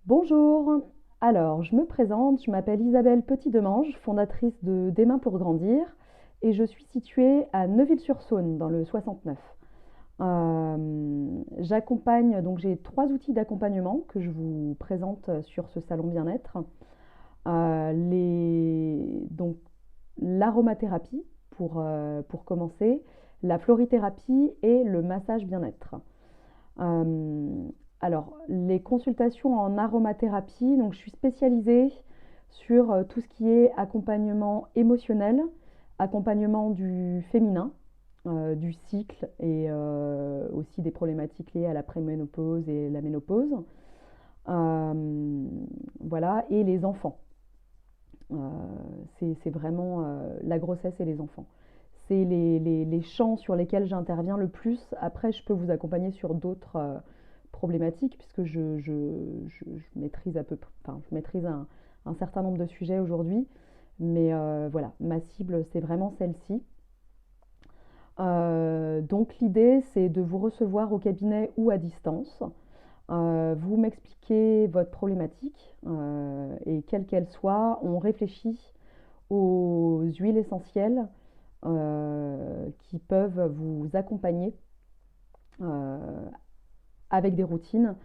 Bonjour, alors je me présente, je m'appelle Isabelle Petit-Demange, fondatrice de Des Mains pour Grandir et je suis située à Neuville-sur-Saône dans le 69. J'accompagne, donc j'ai trois outils d'accompagnement que je vous présente sur ce salon bien-être. Donc l'aromathérapie pour commencer, la florithérapie et le massage bien-être. Euh, alors, les consultations en aromathérapie, donc je suis spécialisée sur tout ce qui est accompagnement émotionnel, accompagnement du féminin, du cycle et aussi des problématiques liées à la préménopause et la ménopause. Euh, voilà, et les enfants. Euh, c'est vraiment la grossesse et les enfants. C'est les champs sur lesquels j'interviens le plus. Après, je peux vous accompagner sur d'autres problématiques puisque je maîtrise enfin, je maîtrise un certain nombre de sujets aujourd'hui. Mais voilà, ma cible, c'est vraiment celle-ci. Donc l'idée, c'est de vous recevoir au cabinet ou à distance. Vous m'expliquez votre problématique et quelle qu'elle soit, on réfléchit aux huiles essentielles qui peuvent vous accompagner euh, avec des routines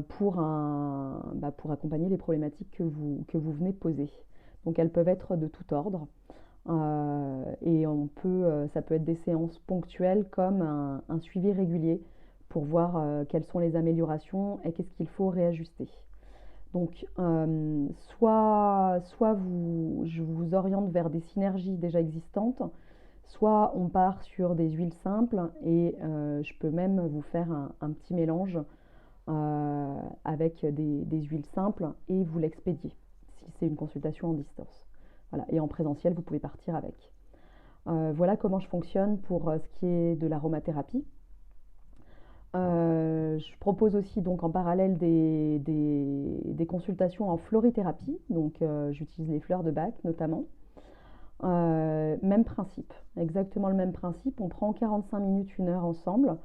pour accompagner les problématiques que vous venez poser. Donc elles peuvent être de tout ordre. Et ça peut être des séances ponctuelles comme un suivi régulier pour voir quelles sont les améliorations et qu'est-ce qu'il faut réajuster. Donc, je vous oriente vers des synergies déjà existantes, soit on part sur des huiles simples et je peux même vous faire un petit mélange avec des huiles simples et vous l'expédier si c'est une consultation en distance. Voilà. Et en présentiel, vous pouvez partir avec. Voilà comment je fonctionne pour ce qui est de l'aromathérapie. Je propose aussi donc en parallèle des consultations en florithérapie, donc j'utilise les fleurs de bac notamment. Même principe, exactement le même principe, on prend 45 minutes, 1 heure ensemble.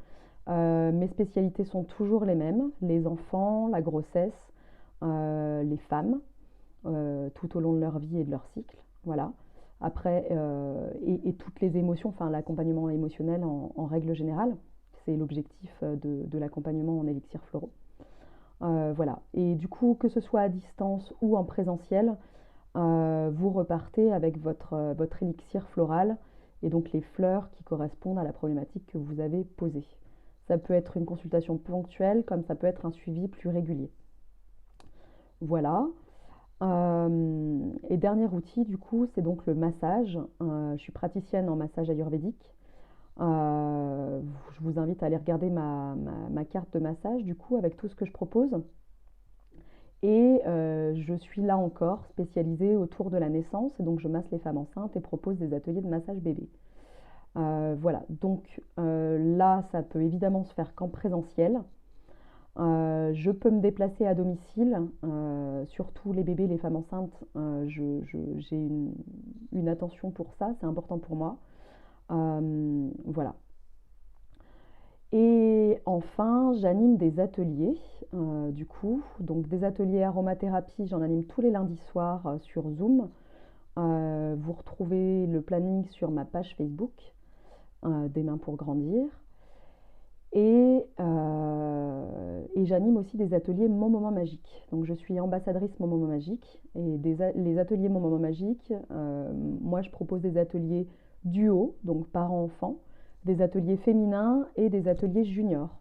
Mes spécialités sont toujours les mêmes, les enfants, la grossesse, les femmes, tout au long de leur vie et de leur cycle. Voilà. Après, et toutes les émotions, enfin l'accompagnement émotionnel en règle générale, c'est l'objectif de l'accompagnement en élixirs floraux. Voilà. Et du coup, que ce soit à distance ou en présentiel, vous repartez avec votre élixir floral et donc les fleurs qui correspondent à la problématique que vous avez posée. Ça peut être une consultation ponctuelle comme ça peut être un suivi plus régulier. Voilà. Et dernier outil, du coup, c'est donc le massage. Je suis praticienne en massage ayurvédique. Je vous invite à aller regarder ma carte de massage, du coup, avec tout ce que je propose. Et je suis là encore spécialisée autour de la naissance, et donc je masse les femmes enceintes et propose des ateliers de massage bébé. Voilà, donc là, ça peut évidemment se faire qu'en présentiel. Je peux me déplacer à domicile, surtout les bébés, les femmes enceintes, j'ai une attention pour ça, c'est important pour moi. Voilà. Et enfin, j'anime des ateliers, du coup, donc des ateliers aromathérapie, j'en anime tous les lundis soirs sur Zoom. Vous retrouvez le planning sur ma page Facebook, Des Mains pour Grandir. Et j'anime aussi des ateliers Mon Moment Magique. Donc je suis ambassadrice Mon Moment Magique. Et les ateliers Mon Moment Magique, moi je propose des ateliers duo, donc parents-enfants, des ateliers féminins et des ateliers juniors.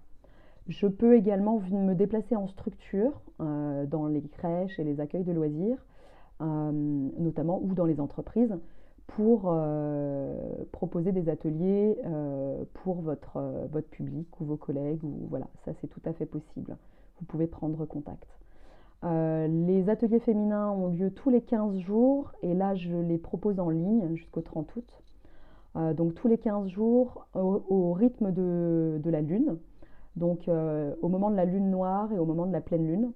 Je peux également me déplacer en structure, dans les crèches et les accueils de loisirs, notamment, ou dans les entreprises, pour proposer des ateliers pour votre public ou vos collègues. Ou, voilà, ça c'est tout à fait possible. Vous pouvez prendre contact. Les ateliers féminins ont lieu tous les 15 jours et là je les propose en ligne jusqu'au 30 août. Donc tous les 15 jours au rythme de la lune, donc au moment de la lune noire et au moment de la pleine lune.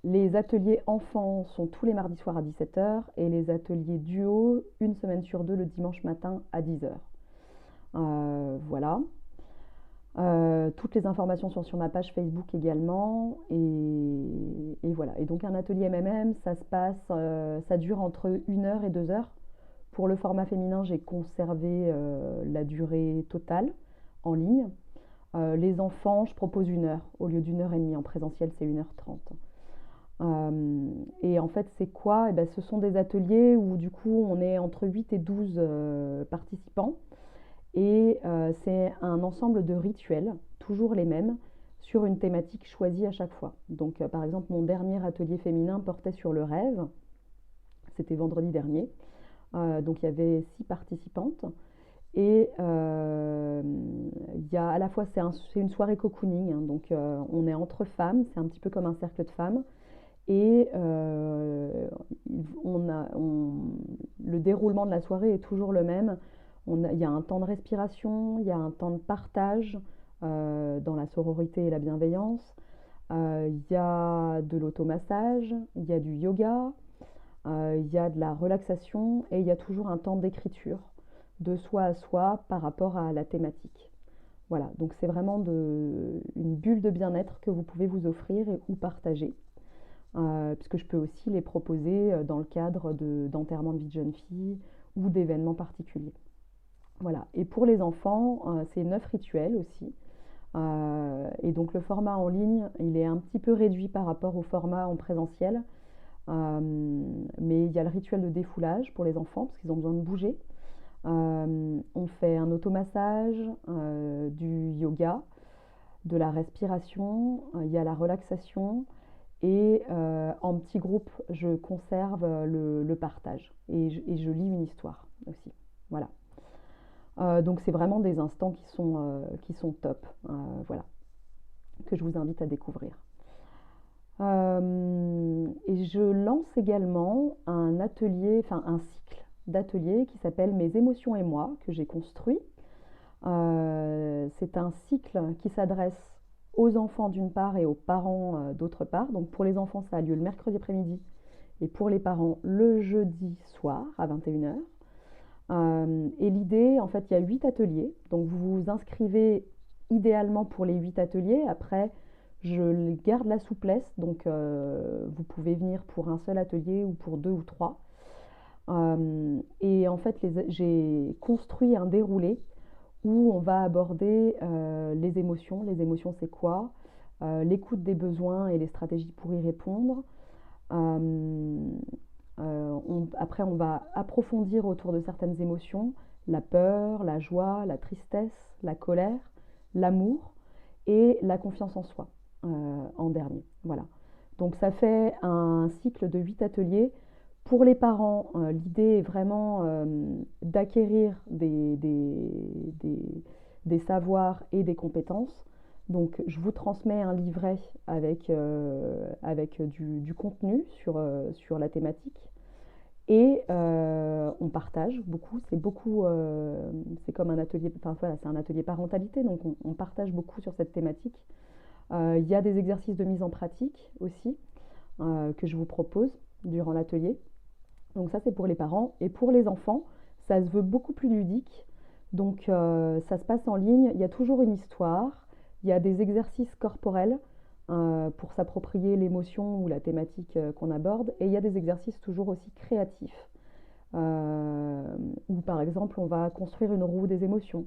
Les ateliers enfants sont tous les mardis soirs à 17 h et les ateliers duo, une semaine sur deux, le dimanche matin à 10 h. Voilà. Toutes les informations sont sur ma page Facebook également. Et voilà. Et donc un atelier MMM, ça dure entre 1 heure et 2 heures. Pour le format féminin, j'ai conservé la durée totale en ligne. Les enfants, je propose 1 heure. Au lieu d'1 heure et demie en présentiel, c'est 1 h 30. Et en fait, c'est quoi? Eh ben, ce sont des ateliers où du coup, on est entre 8 et 12 participants. Et c'est un ensemble de rituels, toujours les mêmes, sur une thématique choisie à chaque fois. Donc, par exemple, mon dernier atelier féminin portait sur le rêve. C'était vendredi dernier. Donc, il y avait 6 participantes. Et il y a à la fois, c'est une soirée cocooning, hein, donc on est entre femmes, c'est un petit peu comme un cercle de femmes. Et le déroulement de la soirée est toujours le même. Il y a un temps de respiration, il y a un temps de partage dans la sororité et la bienveillance. Il y a de l'automassage, il y a du yoga, il y a de la relaxation et il y a toujours un temps d'écriture de soi à soi par rapport à la thématique. Voilà, donc c'est vraiment une bulle de bien-être que vous pouvez vous offrir ou partager. Puisque je peux aussi les proposer dans le cadre d'enterrement de vie de jeune fille ou d'événements particuliers. Voilà. Et pour les enfants, c'est 9 rituels aussi. Et donc le format en ligne, il est un petit peu réduit par rapport au format en présentiel. Mais il y a le rituel de défoulage pour les enfants, parce qu'ils ont besoin de bouger. On fait un automassage, du yoga, de la respiration, il y a la relaxation. Et en petit groupe, je conserve le partage et je lis une histoire aussi. Voilà. Donc c'est vraiment des instants qui sont top, voilà, que je vous invite à découvrir. Et je lance également un atelier, enfin un cycle d'ateliers qui s'appelle Mes émotions et moi, que j'ai construit. C'est un cycle qui s'adresse aux enfants d'une part et aux parents d'autre part. Donc pour les enfants, ça a lieu le mercredi après-midi et pour les parents le jeudi soir à 21 h. Et l'idée, en fait, il y a 8 ateliers. Donc vous vous inscrivez idéalement pour les 8 ateliers. Après, je garde la souplesse. Donc vous pouvez venir pour un seul atelier ou pour 2 ou 3. Et en fait, j'ai construit un déroulé où on va aborder les émotions. Les émotions, c'est quoi? L'écoute des besoins et les stratégies pour y répondre. Après, on va approfondir autour de certaines émotions, la peur, la joie, la tristesse, la colère, l'amour et la confiance en soi en dernier. Voilà. Donc ça fait un cycle de 8 ateliers. Pour les parents, l'idée est vraiment d'acquérir des savoirs et des compétences. Donc je vous transmets un livret avec du contenu sur la thématique. Et on partage beaucoup, c'est comme un atelier, enfin voilà, c'est un atelier parentalité, donc on partage beaucoup sur cette thématique. Il y a des exercices de mise en pratique aussi que je vous propose durant l'atelier. Donc ça, c'est pour les parents. Et pour les enfants, ça se veut beaucoup plus ludique. Donc ça se passe en ligne. Il y a toujours une histoire. Il y a des exercices corporels pour s'approprier l'émotion ou la thématique qu'on aborde. Et il y a des exercices toujours aussi créatifs. Où par exemple, on va construire une roue des émotions.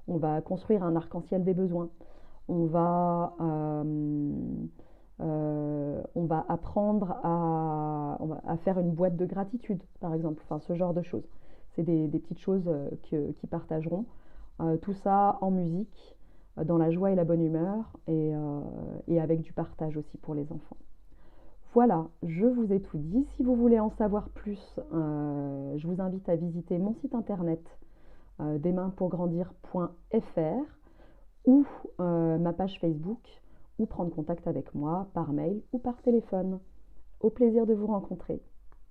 On va construire un arc-en-ciel des besoins. On va apprendre à faire une boîte de gratitude, par exemple, enfin ce genre de choses. C'est des petites choses qu'ils partageront. Tout ça en musique, dans la joie et la bonne humeur, et avec du partage aussi pour les enfants. Voilà, je vous ai tout dit. Si vous voulez en savoir plus, je vous invite à visiter mon site internet desmainspourgrandir.fr ou ma page Facebook, ou prendre contact avec moi par mail ou par téléphone. Au plaisir de vous rencontrer.